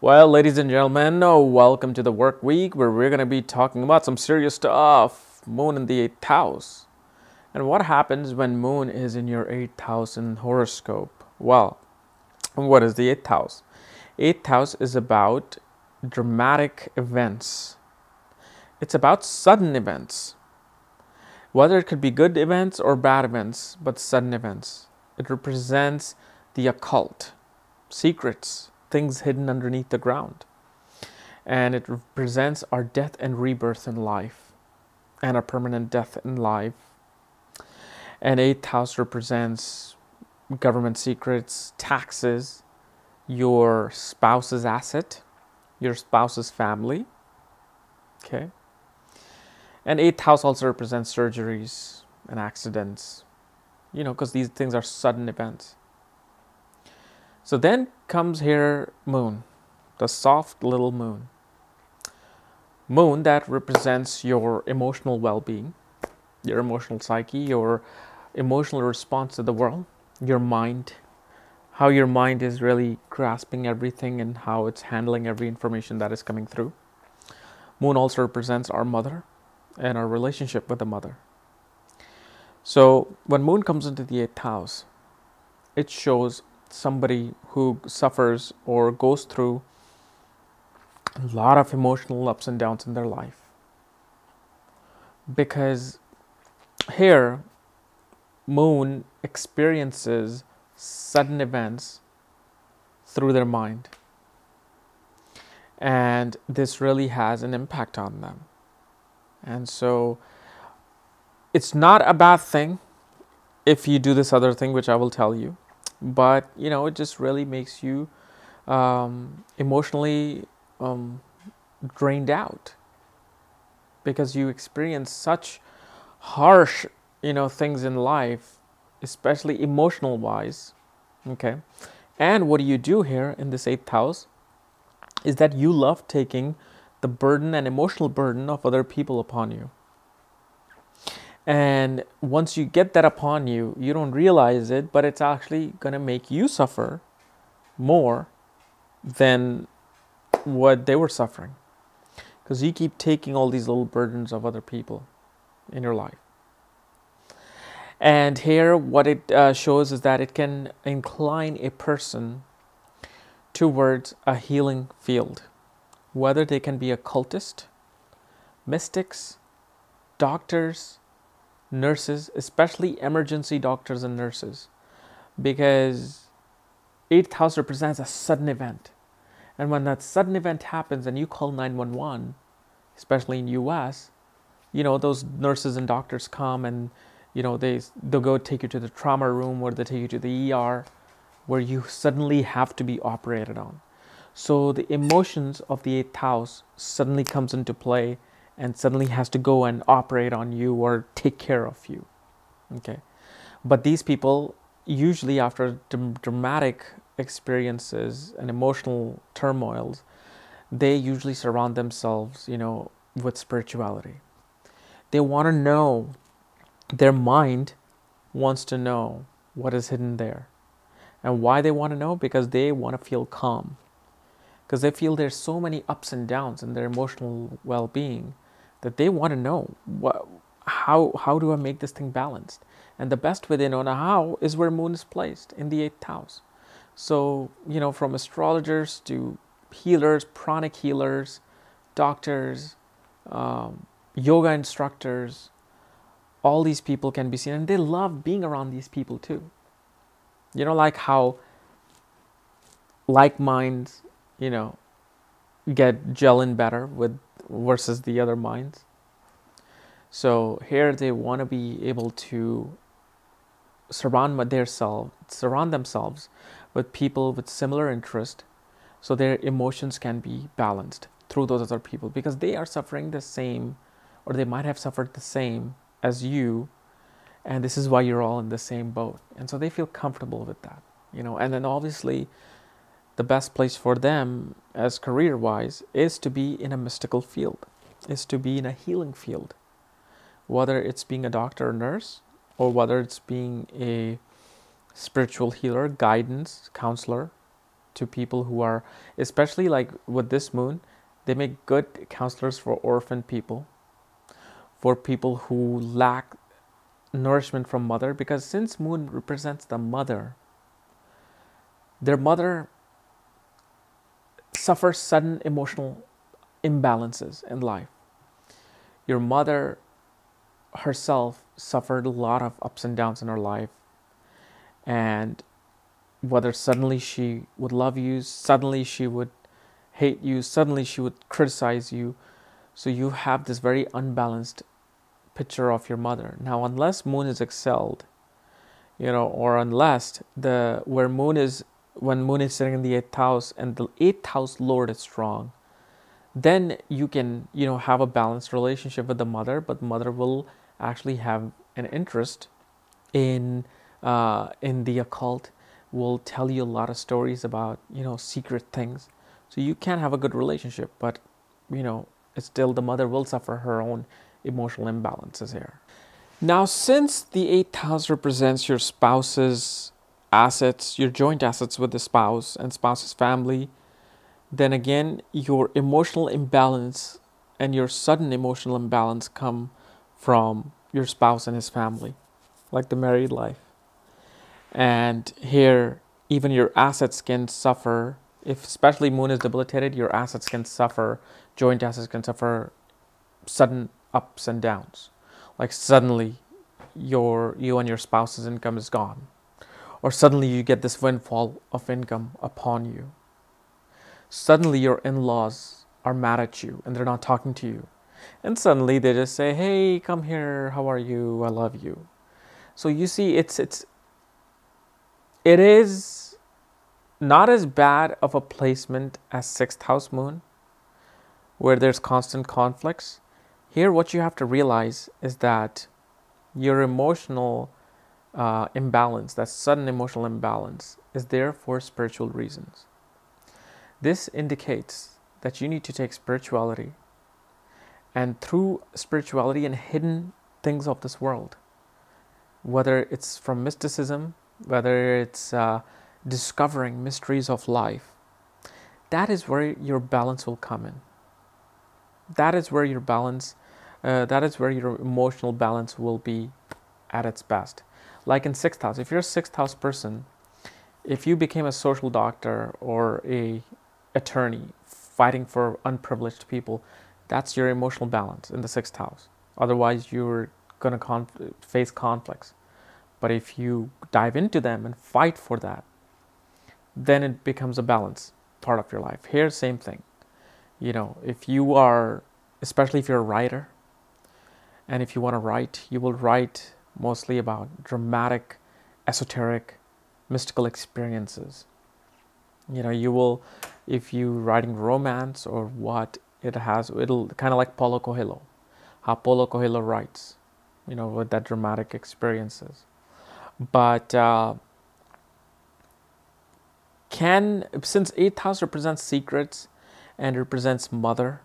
Well, ladies and gentlemen, welcome to the work week where we're going to be talking about some serious stuff. Moon in the 8th house. And what happens when moon is in your 8th house in horoscope? Well, what is the 8th house? 8th house is about dramatic events. It's about sudden events. Whether it could be good events or bad events, but sudden events. It represents the occult, secrets, things hidden underneath the ground. And it represents our death and rebirth in life and our permanent death in life. And 8th house represents government secrets, taxes, your spouse's asset, your spouse's family. Okay. And 8th house also represents surgeries and accidents, because these things are sudden events. So then comes here moon, the soft little moon. Moon that represents your emotional well-being, your emotional psyche, your emotional response to the world, your mind, how your mind is really grasping everything and how it's handling every information that is coming through. Moon also represents our mother and our relationship with the mother. So when moon comes into the 8th house, it shows somebody who suffers or goes through a lot of emotional ups and downs in their life. Because here, moon experiences sudden events through their mind. And this really has an impact on them. And so it's not a bad thing if you do this other thing, which I will tell you. But, it just really makes you emotionally drained out because you experience such harsh, things in life, especially emotional wise. Okay. And what you do here in this 8th house is that you love taking the burden and emotional burden of other people upon you. And once you get that upon you, you don't realize it, but it's actually going to make you suffer more than what they were suffering. Because you keep taking all these little burdens of other people in your life. And here what it shows is that it can incline a person towards a healing field. Whether they can be occultist, mystics, doctors, nurses, especially emergency doctors and nurses, because 8th house represents a sudden event. And when that sudden event happens and you call 911, especially in US, those nurses and doctors come and, they'll go take you to the trauma room or they take you to the ER where you suddenly have to be operated on. So the emotions of the 8th house suddenly comes into play and suddenly has to go and operate on you or take care of you. Okay. But these people, usually after dramatic experiences and emotional turmoils, they usually surround themselves, with spirituality. They want to know, their mind wants to know what is hidden there. And why they want to know? Because they want to feel calm. Because they feel there's so many ups and downs in their emotional well-being that they want to know how do I make this thing balanced? And the best way they know how is where moon is placed in the 8th house. So, from astrologers to healers, pranic healers, doctors, yoga instructors, all these people can be seen. And they love being around these people too. Like how like minds, get gelling better with versus the other minds. So here they want to be able to surround themselves with people with similar interest, so their emotions can be balanced through those other people, because they are suffering the same, or they might have suffered the same as you, and this is why you're all in the same boat. And so they feel comfortable with that, and then obviously the best place for them as career-wise is to be in a mystical field, is to be in a healing field, whether it's being a doctor or nurse, or whether it's being a spiritual healer, guidance, counselor, to people who are, especially like with this moon, they make good counselors for orphan people, for people who lack nourishment from mother, because since moon represents the mother, their mother suffers sudden emotional imbalances in life. Your mother herself suffered a lot of ups and downs in her life, and whether suddenly she would love you, suddenly she would hate you, suddenly she would criticize you. So you have this very unbalanced picture of your mother. Now, unless moon is excelled, or unless when moon is sitting in the 8th house and the 8th house lord is strong, then you can, have a balanced relationship with the mother, but the mother will actually have an interest in the occult, will tell you a lot of stories about, secret things. So you can have a good relationship, but, it's still the mother will suffer her own emotional imbalances here. Now, since the 8th house represents your spouse's assets, your joint assets with the spouse and spouse's family, then again, your emotional imbalance and your sudden emotional imbalance come from your spouse and his family, like the married life. And here, even your assets can suffer. If especially moon is debilitated, your assets can suffer, joint assets can suffer sudden ups and downs. Like suddenly you and your spouse's income is gone. Or suddenly you get this windfall of income upon you. Suddenly your in-laws are mad at you and they're not talking to you. And suddenly they just say, hey, come here, how are you? I love you. So you see, it is not as bad of a placement as 6th house moon, where there's constant conflicts. Here, what you have to realize is that your emotional imbalance, that sudden emotional imbalance, is there for spiritual reasons. This indicates that you need to take spirituality, and through spirituality and hidden things of this world, whether it's from mysticism, whether it's discovering mysteries of life, that is where your balance will come in. That is where your emotional balance will be at its best. Like in 6th house, if you're a 6th house person, if you became a social doctor or a attorney fighting for unprivileged people, that's your emotional balance in the 6th house. Otherwise, you're going to face conflicts. But if you dive into them and fight for that, then it becomes a balance part of your life. Here, same thing. If you are, especially if you're a writer, and if you want to write, you will write mostly about dramatic, esoteric, mystical experiences. You will, if you're writing romance or what, it'll kind of like Paulo Coelho, how Paulo Coelho writes, with that dramatic experiences. But since 8th house represents secrets and represents mother,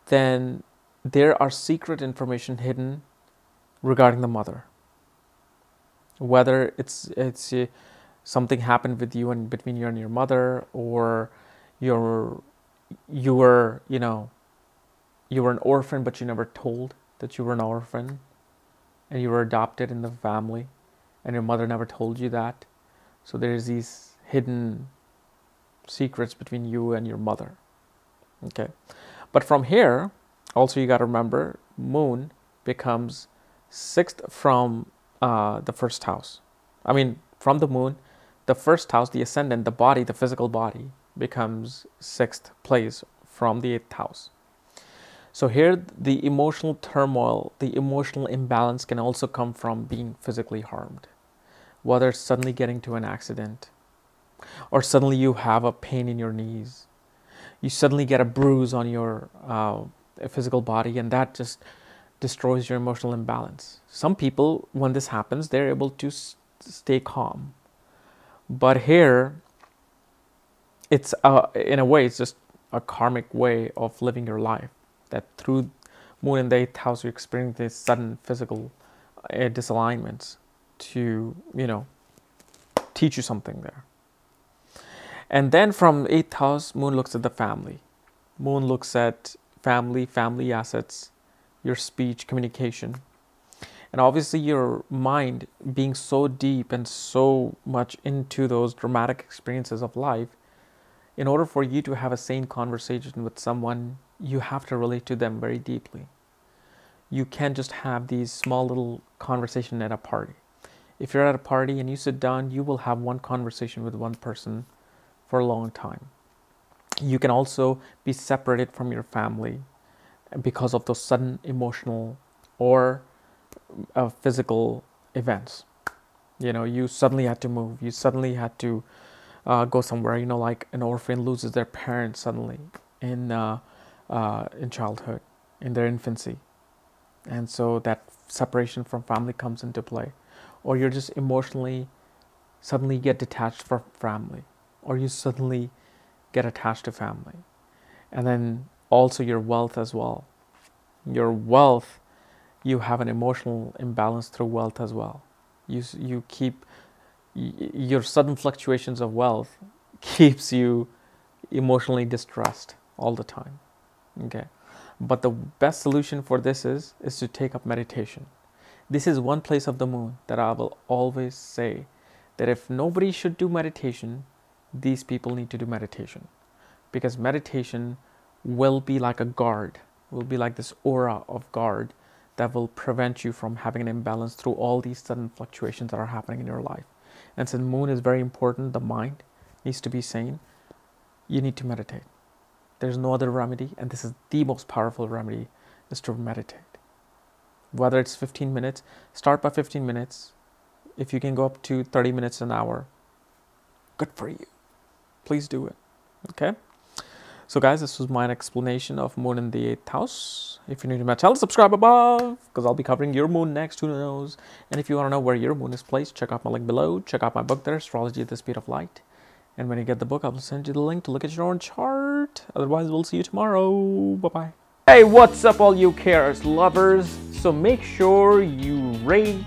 then there are secret information hidden regarding the mother. Whether it's something happened with you and between you and your mother, or you were an orphan but you never told that you were an orphan, and you were adopted in the family, and your mother never told you that. So there's these hidden secrets between you and your mother. Okay, but from here, also you got to remember, moon becomes 6th from the 1st house. I mean, from the moon, the 1st house, the ascendant, the body, the physical body, becomes 6th place from the 8th house. So here, the emotional turmoil, the emotional imbalance can also come from being physically harmed. Whether it's suddenly getting to an accident, or suddenly you have a pain in your knees, you suddenly get a bruise on your physical body, and that just destroys your emotional imbalance. Some people, when this happens, they're able to stay calm. But here, it's in a way, it's just a karmic way of living your life. That through moon in the 8th house, you experience these sudden physical disalignments to, teach you something there. And then from 8th house, moon looks at the family. Moon looks at family assets, your speech, communication. And obviously your mind being so deep and so much into those dramatic experiences of life, in order for you to have a sane conversation with someone, you have to relate to them very deeply. You can't just have these small little conversations at a party. If you're at a party and you sit down, you will have one conversation with one person for a long time. You can also be separated from your family because of those sudden emotional or physical events. You know, you suddenly had to move. You suddenly had to go somewhere. You know, like an orphan loses their parents suddenly in childhood, in their infancy, and so that separation from family comes into play. Or you're just emotionally suddenly get detached from family, or you suddenly get attached to family. And then also your wealth as well. Your wealth, you have an emotional imbalance through wealth as well. You keep your sudden fluctuations of wealth keeps you emotionally distressed all the time. Okay, but the best solution for this is to take up meditation. This is one place of the moon that I will always say that if nobody should do meditation, these people need to do meditation, because meditation will be like a guard, will be like this aura of guard that will prevent you from having an imbalance through all these sudden fluctuations that are happening in your life. And since moon is very important, the mind needs to be sane, you need to meditate. There's no other remedy, and this is the most powerful remedy, is to meditate. Whether it's 15 minutes, start by 15 minutes. If you can go up to 30 minutes an hour, good for you. Please do it. Okay? So guys, this was my explanation of moon in the 8th house. If you're new to my channel, subscribe above, because I'll be covering your moon next, who knows. And if you want to know where your moon is placed, check out my link below. Check out my book there, Astrology at the Speed of Light. And when you get the book, I will send you the link to look at your own chart. Otherwise, we'll see you tomorrow. Bye-bye. Hey, what's up, all you chaos lovers? So make sure you rate,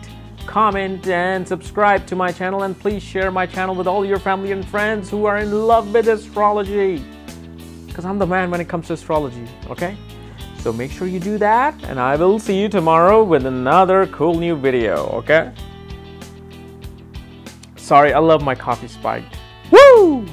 comment, and subscribe to my channel. And please share my channel with all your family and friends who are in love with astrology, because I'm the man when it comes to astrology, okay? So make sure you do that, and I will see you tomorrow with another cool new video, okay? Sorry, I love my coffee spiked. Woo!